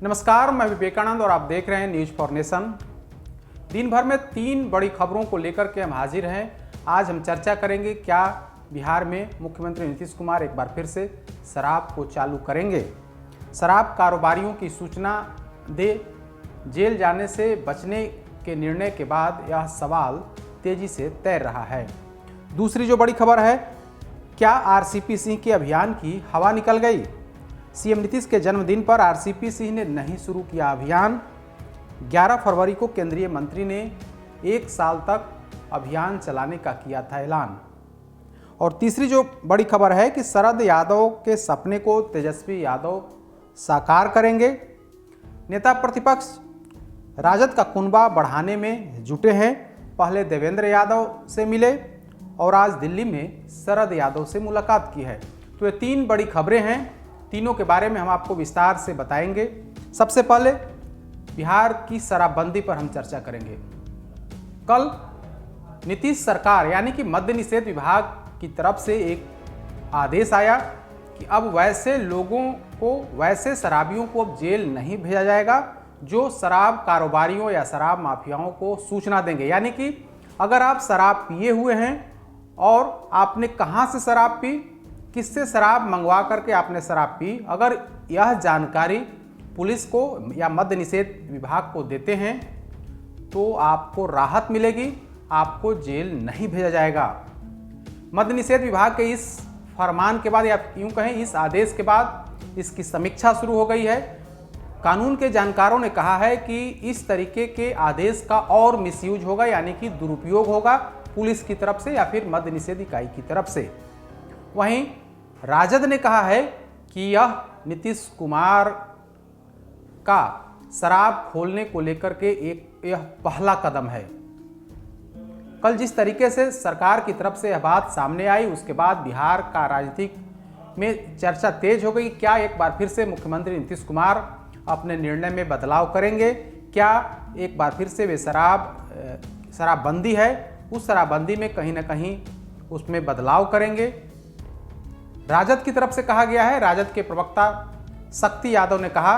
नमस्कार, मैं विवेकानंद और आप देख रहे हैं न्यूज फॉर नेशन। दिन भर में 3 बड़ी खबरों को लेकर के हम हाजिर हैं। आज हम चर्चा करेंगे क्या बिहार में मुख्यमंत्री नीतीश कुमार एक बार फिर से शराब को चालू करेंगे। शराब कारोबारियों की सूचना दे जेल जाने से बचने के निर्णय के बाद यह सवाल तेजी से तैर रहा है। दूसरी जो बड़ी खबर है, क्या आरसीपी सिंह के अभियान की हवा निकल गई। सीएम नीतीश के जन्मदिन पर आरसीपी सिंह ने नहीं शुरू किया अभियान। 11 फरवरी को केंद्रीय मंत्री ने 1 साल तक अभियान चलाने का किया था ऐलान। और तीसरी जो बड़ी खबर है कि शरद यादव के सपने को तेजस्वी यादव साकार करेंगे। नेता प्रतिपक्ष राजद का कुनबा बढ़ाने में जुटे हैं। पहले देवेंद्र यादव से मिले और आज दिल्ली में शरद यादव से मुलाकात की है। तो ये 3 बड़ी खबरें हैं, तीनों के बारे में हम आपको विस्तार से बताएंगे। सबसे पहले बिहार की शराबबंदी पर हम चर्चा करेंगे। कल नीतीश सरकार यानी कि मद्य निषेध विभाग की तरफ से एक आदेश आया कि अब वैसे लोगों को, वैसे शराबियों को अब जेल नहीं भेजा जाएगा जो शराब कारोबारियों या शराब माफियाओं को सूचना देंगे। यानी कि अगर आप शराब पिए हुए हैं और आपने कहाँ से शराब पी, किससे शराब मंगवा करके आपने शराब पी, अगर यह जानकारी पुलिस को या मद्य निषेध विभाग को देते हैं तो आपको राहत मिलेगी, आपको जेल नहीं भेजा जाएगा। मद्य निषेध विभाग के इस फरमान के बाद या यूं कहें इस आदेश के बाद इसकी समीक्षा शुरू हो गई है। कानून के जानकारों ने कहा है कि इस तरीके के आदेश का और मिसयूज होगा, यानी कि दुरुपयोग होगा पुलिस की तरफ से या फिर मद्य निषेध इकाई की तरफ से। वहीं राजद ने कहा है कि यह नीतीश कुमार का शराब खोलने को लेकर के यह पहला कदम है। कल जिस तरीके से सरकार की तरफ से यह बात सामने आई, उसके बाद बिहार का राजनीतिक में चर्चा तेज हो गई। क्या एक बार फिर से मुख्यमंत्री नीतीश कुमार अपने निर्णय में बदलाव करेंगे? क्या एक बार फिर से वे शराबबंदी है उस शराबबंदी में कहीं ना कहीं उसमें बदलाव करेंगे? राजद की तरफ से कहा गया है, राजद के प्रवक्ता शक्ति यादव ने कहा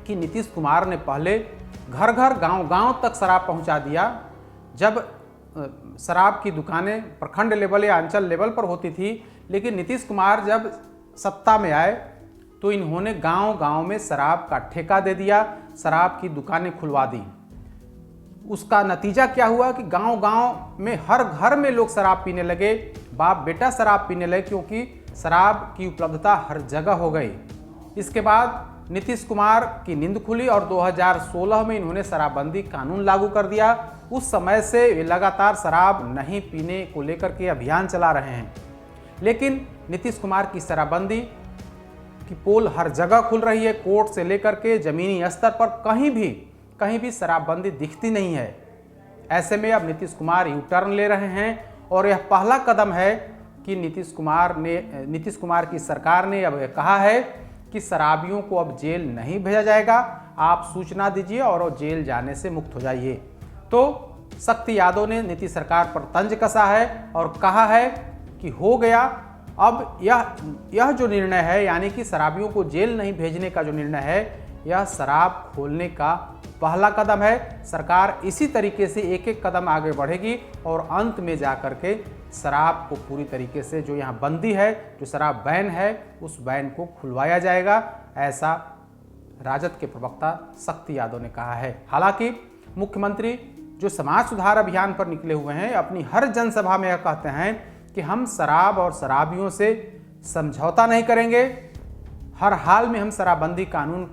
कि नीतीश कुमार ने पहले घर घर गांव गांव तक शराब पहुंचा दिया। जब शराब की दुकानें प्रखंड लेवल या अंचल लेवल पर होती थी, लेकिन नीतीश कुमार जब सत्ता में आए तो इन्होंने गांव गांव में शराब का ठेका दे दिया, शराब की दुकानें खुलवा दी। उसका नतीजा क्या हुआ कि गांव गांव में हर घर में लोग शराब पीने लगे, बाप बेटा शराब पीने लगे, क्योंकि शराब की उपलब्धता हर जगह हो गई। इसके बाद नीतीश कुमार की नींद खुली और 2016 में इन्होंने शराबबंदी कानून लागू कर दिया। उस समय से वे लगातार शराब नहीं पीने को लेकर के अभियान चला रहे हैं। लेकिन नीतीश कुमार की शराबबंदी की पोल हर जगह खुल रही है, कोर्ट से लेकर के जमीनी स्तर पर कहीं भी शराबबंदी दिखती नहीं है। ऐसे में अब नीतीश कुमार यू टर्न ले रहे हैं और यह पहला कदम है कि नीतीश कुमार की सरकार ने अब कहा है कि शराबियों को अब जेल नहीं भेजा जाएगा, आप सूचना दीजिए और वो जेल जाने से मुक्त हो जाइए। तो शक्ति यादव ने नीतीश सरकार पर तंज कसा है और कहा है कि हो गया, अब यह जो निर्णय है यानी कि शराबियों को जेल नहीं भेजने का जो निर्णय है, यह शराब खोलने का पहला कदम है। सरकार इसी तरीके से एक एक कदम आगे बढ़ेगी और अंत में जाकर के शराब को पूरी तरीके से, जो यहाँ बंदी है, जो शराब बैन है, उस बैन को खुलवाया जाएगा, ऐसा राजद के प्रवक्ता शक्ति यादव ने कहा है। हालांकि मुख्यमंत्री जो समाज सुधार अभियान पर निकले हुए हैं, अपनी हर जनसभा में यह कहते हैं कि हम शराब और शराबियों से समझौता नहीं करेंगे, हर हाल में हम शराबबंदी कानून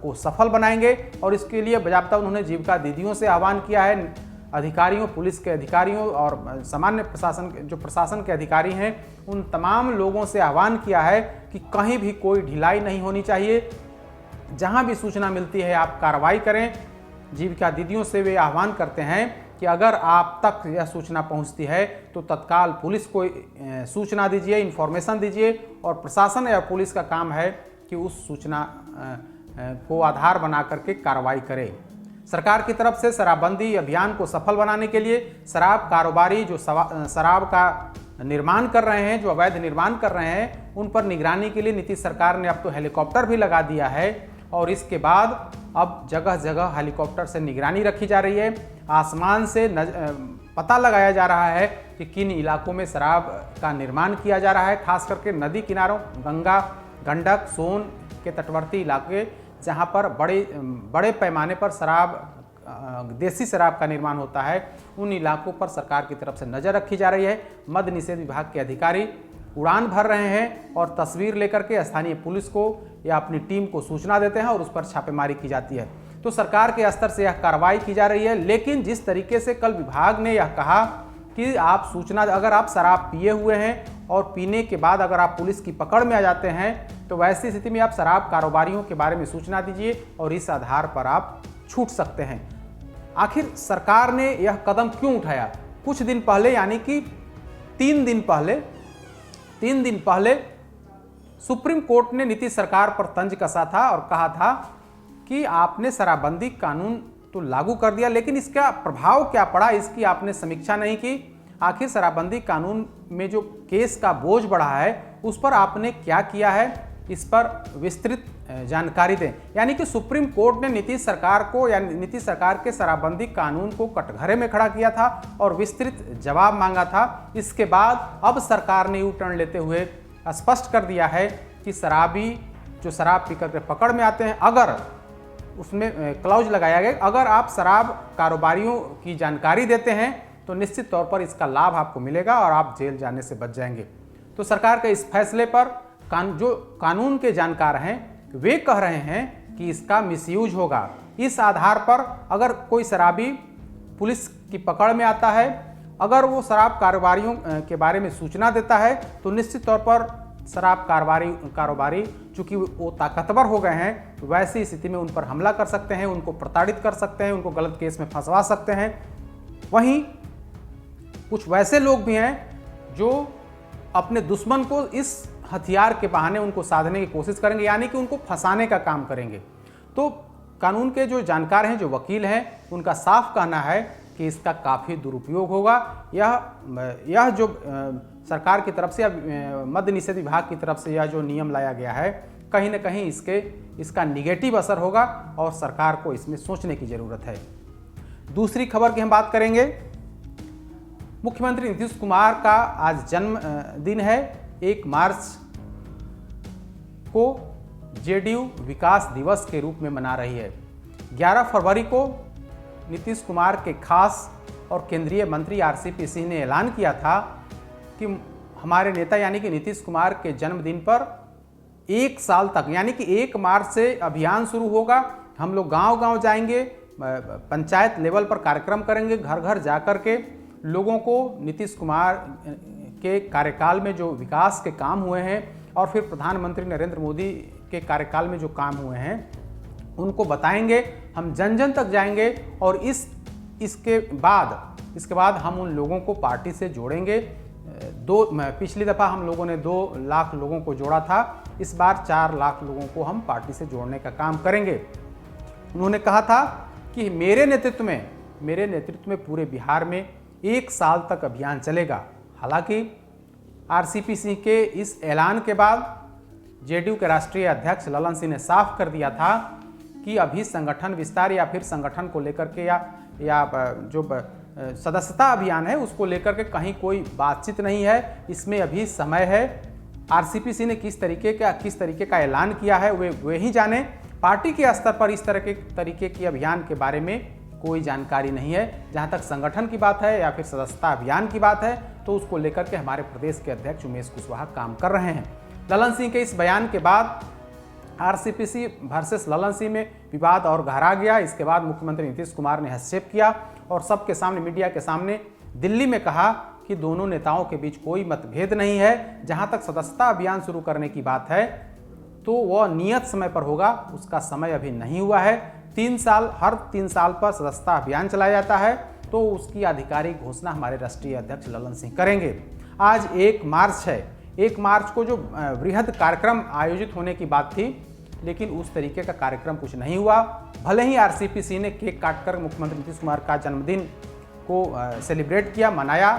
को सफल बनाएंगे। और इसके लिए बाकायदा उन्होंने जीविका दीदियों से आह्वान किया है, अधिकारियों, पुलिस के अधिकारियों और सामान्य प्रशासन के अधिकारी हैं, उन तमाम लोगों से आह्वान किया है कि कहीं भी कोई ढिलाई नहीं होनी चाहिए, जहां भी सूचना मिलती है आप कार्रवाई करें। जीविका दीदियों से वे आह्वान करते हैं कि अगर आप तक यह सूचना पहुंचती है तो तत्काल पुलिस को सूचना दीजिए, इन्फॉर्मेशन दीजिए, और प्रशासन या पुलिस का काम है कि उस सूचना को आधार बना करके कार्रवाई करे। सरकार की तरफ से शराबबंदी अभियान को सफल बनाने के लिए शराब कारोबारी जो शराब का निर्माण कर रहे हैं, जो अवैध निर्माण कर रहे हैं, उन पर निगरानी के लिए नीतीश सरकार ने अब तो हेलीकॉप्टर भी लगा दिया है और इसके बाद अब जगह जगह हेलीकॉप्टर से निगरानी रखी जा रही है। आसमान से पता लगाया जा रहा है कि किन इलाकों में शराब का निर्माण किया जा रहा है, खास करके नदी किनारों, गंगा, गंडक, सोन के तटवर्ती इलाके जहां पर बड़े पैमाने पर देसी शराब का निर्माण होता है, उन इलाकों पर सरकार की तरफ से नज़र रखी जा रही है। मद्य निषेध विभाग के अधिकारी उड़ान भर रहे हैं और तस्वीर लेकर के स्थानीय पुलिस को या अपनी टीम को सूचना देते हैं और उस पर छापेमारी की जाती है। तो सरकार के स्तर से यह कार्रवाई की जा रही है। लेकिन जिस तरीके से कल विभाग ने यह कहा कि आप सूचना, अगर आप शराब पिए हुए हैं और पीने के बाद अगर आप पुलिस की पकड़ में आ जाते हैं तो वैसी स्थिति में आप शराब कारोबारियों के बारे में सूचना दीजिए और इस आधार पर आप छूट सकते हैं। आखिर सरकार ने यह कदम क्यों उठाया? कुछ दिन पहले, यानी कि 3 दिन पहले सुप्रीम कोर्ट ने नीतीश सरकार पर तंज कसा था और कहा था कि आपने शराबबंदी कानून तो लागू कर दिया, लेकिन इसका प्रभाव क्या पड़ा इसकी आपने समीक्षा नहीं की। आखिर शराबबंदी कानून में जो केस का बोझ बढ़ा है उस पर आपने क्या किया है, इस पर विस्तृत जानकारी दें। यानी कि सुप्रीम कोर्ट ने नीतीश सरकार को या नीतीश सरकार के शराबबंदी कानून को कटघरे में खड़ा किया था और विस्तृत जवाब मांगा था। इसके बाद अब सरकार ने यू टर्न लेते हुए स्पष्ट कर दिया है कि शराबी जो शराब पीकर के पकड़ में आते हैं, अगर उसमें क्लॉज लगाया गया, अगर आप शराब कारोबारियों की जानकारी देते हैं तो निश्चित तौर पर इसका लाभ आपको मिलेगा और आप जेल जाने से बच जाएंगे। तो सरकार के इस फैसले पर जो कानून के जानकार हैं वे कह रहे हैं कि इसका मिसयूज होगा। इस आधार पर अगर कोई शराबी पुलिस की पकड़ में आता है, अगर वो शराब कारोबारियों के बारे में सूचना देता है तो निश्चित तौर पर शराब कारोबारी चूंकि वो ताकतवर हो गए हैं, वैसी स्थिति में उन पर हमला कर सकते हैं, उनको प्रताड़ित कर सकते हैं, उनको गलत केस में फंसवा सकते हैं। वहीं कुछ वैसे लोग भी हैं जो अपने दुश्मन को इस हथियार के बहाने उनको साधने की कोशिश करेंगे, यानी कि उनको फंसाने का काम करेंगे। तो कानून के जो जानकार हैं, जो वकील हैं, उनका साफ कहना है कि इसका काफ़ी दुरुपयोग होगा। यह जो सरकार की तरफ से या मद्य निषेध विभाग की तरफ से यह जो नियम लाया गया है, कहीं ना कहीं इसका निगेटिव असर होगा और सरकार को इसमें सोचने की ज़रूरत है। दूसरी खबर की हम बात करेंगे। मुख्यमंत्री नीतीश कुमार का आज जन्मदिन है। 1 मार्च को जेडीयू विकास दिवस के रूप में मना रही है। 11 फरवरी को नीतीश कुमार के खास और केंद्रीय मंत्री आरसीपी सिंह ने ऐलान किया था कि हमारे नेता यानी कि नीतीश कुमार के जन्मदिन पर 1 साल तक, यानी कि 1 मार्च से अभियान शुरू होगा। हम लोग गांव-गांव जाएंगे, पंचायत लेवल पर कार्यक्रम करेंगे, घर घर जाकर के लोगों को नीतीश कुमार के कार्यकाल में जो विकास के काम हुए हैं और फिर प्रधानमंत्री नरेंद्र मोदी के कार्यकाल में जो काम हुए हैं उनको बताएंगे। हम जन जन तक जाएंगे और इसके बाद हम उन लोगों को पार्टी से जोड़ेंगे। पिछली दफ़ा हम लोगों ने 2 लाख लोगों को जोड़ा था, इस बार 4 लाख लोगों को हम पार्टी से जोड़ने का काम करेंगे। उन्होंने कहा था कि मेरे नेतृत्व में पूरे बिहार में 1 साल तक अभियान चलेगा। हालांकि आरसीपी सिंह के इस ऐलान के बाद जेडीयू के राष्ट्रीय अध्यक्ष ललन सिंह ने साफ कर दिया था कि अभी संगठन विस्तार या फिर संगठन को लेकर के या जो सदस्यता अभियान है उसको लेकर के कहीं कोई बातचीत नहीं है, इसमें अभी समय है। आरसीपी सिंह ने किस तरीके का ऐलान किया है वे ही जाने। पार्टी के स्तर पर इस तरीके की अभियान के बारे में कोई जानकारी नहीं है। जहां तक संगठन की बात है या फिर सदस्यता अभियान की बात है तो उसको लेकर के हमारे प्रदेश के अध्यक्ष उमेश कुशवाहा काम कर रहे हैं। ललन सिंह के इस बयान के बाद आरसीपी वर्सेस ललन सिंह में विवाद और गहरा गया। इसके बाद मुख्यमंत्री नीतीश कुमार ने हस्तक्षेप किया और सबके सामने, मीडिया के सामने दिल्ली में कहा कि दोनों नेताओं के बीच कोई मतभेद नहीं है। जहां तक सदस्यता अभियान शुरू करने की बात है तो वह नियत समय पर होगा, उसका समय अभी नहीं हुआ है। 3 साल, हर 3 साल पर सदस्यता अभियान चलाया जाता है तो उसकी आधिकारिक घोषणा हमारे राष्ट्रीय अध्यक्ष ललन सिंह करेंगे। आज 1 मार्च है। 1 मार्च को जो वृहद कार्यक्रम आयोजित होने की बात थी, लेकिन उस तरीके का कार्यक्रम कुछ नहीं हुआ। भले ही आरसीपी सिंह ने केक काटकर मुख्यमंत्री नीतीश कुमार का जन्मदिन को सेलिब्रेट किया, मनाया।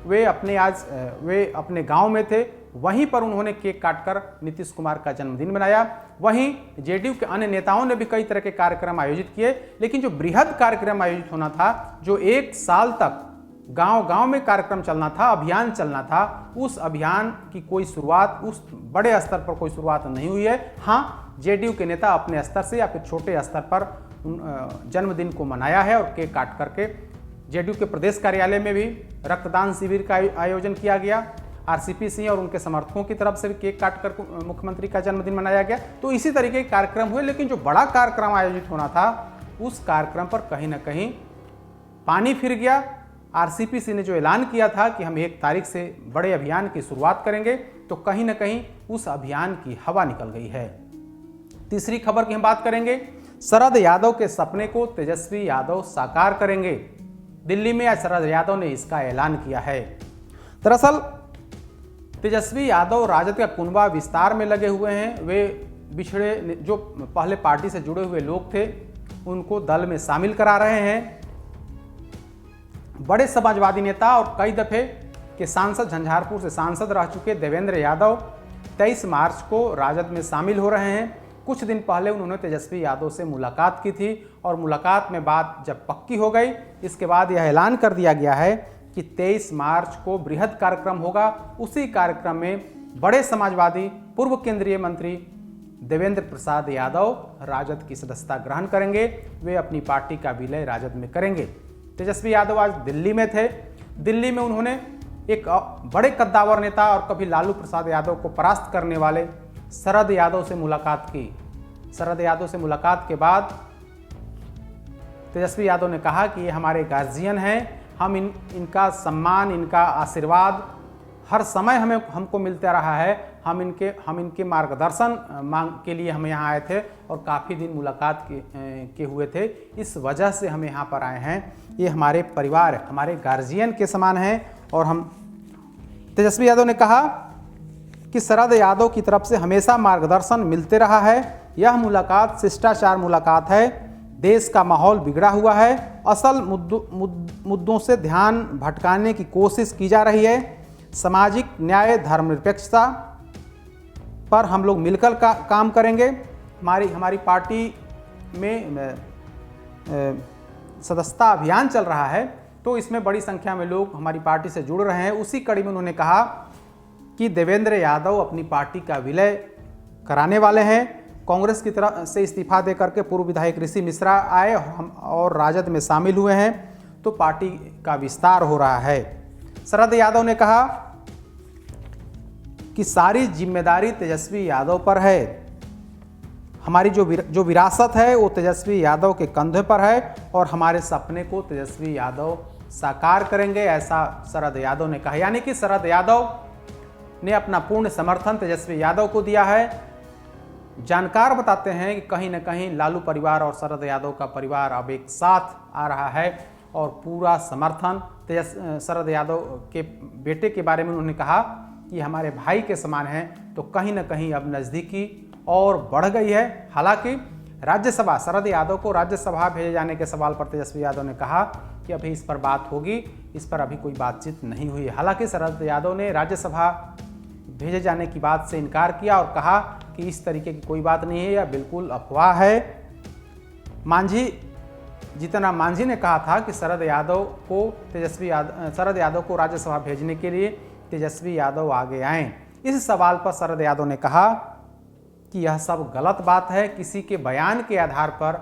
वे अपने गांव में थे, वहीं पर उन्होंने केक काटकर नीतीश कुमार का जन्मदिन मनाया। वहीं जेडीयू के अन्य नेताओं ने भी कई तरह के कार्यक्रम आयोजित किए, लेकिन जो बृहद कार्यक्रम आयोजित होना था, जो 1 साल तक गांव-गांव में कार्यक्रम चलना था, अभियान चलना था, उस अभियान की कोई शुरुआत, उस बड़े स्तर पर कोई शुरुआत नहीं हुई है। हाँ, जेडीयू के नेता अपने स्तर से या फिर छोटे स्तर पर जन्मदिन को मनाया है और केक काट करके जेडीयू के प्रदेश कार्यालय में भी रक्तदान शिविर का आयोजन किया गया। आरसीपी सिंह और उनके समर्थकों की तरफ से भी केक काटकर मुख्यमंत्री का जन्मदिन मनाया गया। तो इसी तरीके के कार्यक्रम हुए, लेकिन जो बड़ा कार्यक्रम आयोजित होना था, उस कार्यक्रम पर कहीं ना कहीं पानी फिर गया। आरसीपी सिंह ने जो ऐलान किया था कि हम 1 तारीख से बड़े अभियान की शुरुआत करेंगे, तो कहीं ना कहीं उस अभियान की हवा निकल गई है। तीसरी खबर की हम बात करेंगे, शरद यादव के सपने को तेजस्वी यादव साकार करेंगे। दिल्ली में आज शरद यादव ने इसका ऐलान किया है। दरअसल तेजस्वी यादव राजद का कुनबा विस्तार में लगे हुए हैं। वे बिछड़े, जो पहले पार्टी से जुड़े हुए लोग थे, उनको दल में शामिल करा रहे हैं। बड़े समाजवादी नेता और कई दफे के सांसद, झंझारपुर से सांसद रह चुके देवेंद्र यादव 23 मार्च को राजद में शामिल हो रहे हैं। कुछ दिन पहले उन्होंने तेजस्वी यादव से मुलाकात की थी और मुलाकात में बात जब पक्की हो गई, इसके बाद यह ऐलान कर दिया गया है कि 23 मार्च को बृहद कार्यक्रम होगा। उसी कार्यक्रम में बड़े समाजवादी पूर्व केंद्रीय मंत्री देवेंद्र प्रसाद यादव राजद की सदस्यता ग्रहण करेंगे। वे अपनी पार्टी का विलय राजद में करेंगे। तेजस्वी यादव आज दिल्ली में थे। दिल्ली में उन्होंने एक बड़े कद्दावर नेता और कभी लालू प्रसाद यादव को परास्त करने वाले शरद यादव से मुलाकात की। शरद यादव से मुलाकात के बाद तेजस्वी यादव ने कहा कि ये हमारे गार्जियन हैं, हम इनका सम्मान, इनका आशीर्वाद हर समय हमको मिलता रहा है। हम इनके मार्गदर्शन मांग के लिए हम यहाँ आए थे और काफ़ी दिन मुलाकात के हुए थे। इस वजह से हम यहाँ पर आए हैं। ये हमारे परिवार, हमारे गार्जियन के समान हैं। और हम, तेजस्वी यादव ने कहा कि शरद यादव की तरफ से हमेशा मार्गदर्शन मिलते रहा है। यह मुलाकात शिष्टाचार मुलाकात है। देश का माहौल बिगड़ा हुआ है। असल मुद्दों से ध्यान भटकाने की कोशिश की जा रही है। सामाजिक न्याय, धर्मनिरपेक्षता पर हम लोग मिलकर काम करेंगे। हमारी पार्टी में सदस्यता अभियान चल रहा है, तो इसमें बड़ी संख्या में लोग हमारी पार्टी से जुड़ रहे हैं। उसी कड़ी में उन्होंने कहा कि देवेंद्र यादव अपनी पार्टी का विलय कराने वाले हैं। कांग्रेस की तरफ से इस्तीफा देकर के पूर्व विधायक ऋषि मिश्रा आए और राजद में शामिल हुए हैं, तो पार्टी का विस्तार हो रहा है। शरद यादव ने कहा कि सारी जिम्मेदारी तेजस्वी यादव पर है। हमारी जो विरासत है वो तेजस्वी यादव के कंधे पर है और हमारे सपने को तेजस्वी यादव साकार करेंगे, ऐसा शरद यादव ने कहा। यानी कि शरद यादव ने अपना पूर्ण समर्थन तेजस्वी यादव को दिया है। जानकार बताते हैं कि कहीं न कहीं लालू परिवार और शरद यादव का परिवार अब एक साथ आ रहा है और पूरा समर्थन शरद यादव के बेटे के बारे में उन्होंने कहा कि हमारे भाई के समान हैं। तो कहीं न कहीं अब नज़दीकी और बढ़ गई है। हालांकि राज्यसभा, शरद यादव को राज्यसभा भेजे जाने के सवाल पर तेजस्वी यादव ने कहा कि अभी इस पर बात होगी, इस पर अभी कोई बातचीत नहीं हुई। हालांकि शरद यादव ने राज्यसभा भेजे जाने की बात से इनकार किया और कहा कि इस तरीके की कोई बात नहीं है, यह बिल्कुल अफवाह है। जीतन मांझी ने कहा था कि शरद यादव को राज्यसभा भेजने के लिए तेजस्वी यादव आगे आएं। इस सवाल पर शरद यादव ने कहा कि यह सब गलत बात है। किसी के बयान के आधार पर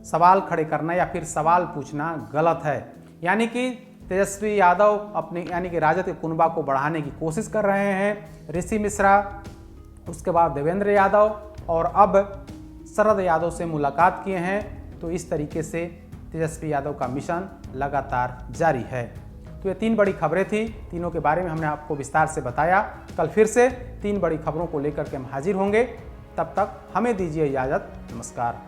सवाल खड़े करना या फिर सवाल पूछना गलत है। यानी कि तेजस्वी यादव यानी कि राजद के कुनबा को बढ़ाने की कोशिश कर रहे हैं। ऋषि मिश्रा, उसके बाद देवेंद्र यादव और अब शरद यादव से मुलाकात किए हैं। तो इस तरीके से तेजस्वी यादव का मिशन लगातार जारी है। तो ये 3 बड़ी खबरें थी। तीनों के बारे में हमने आपको विस्तार से बताया। कल फिर से 3 बड़ी खबरों को लेकर के हम हाजिर होंगे। तब तक हमें दीजिए इजाज़त। नमस्कार।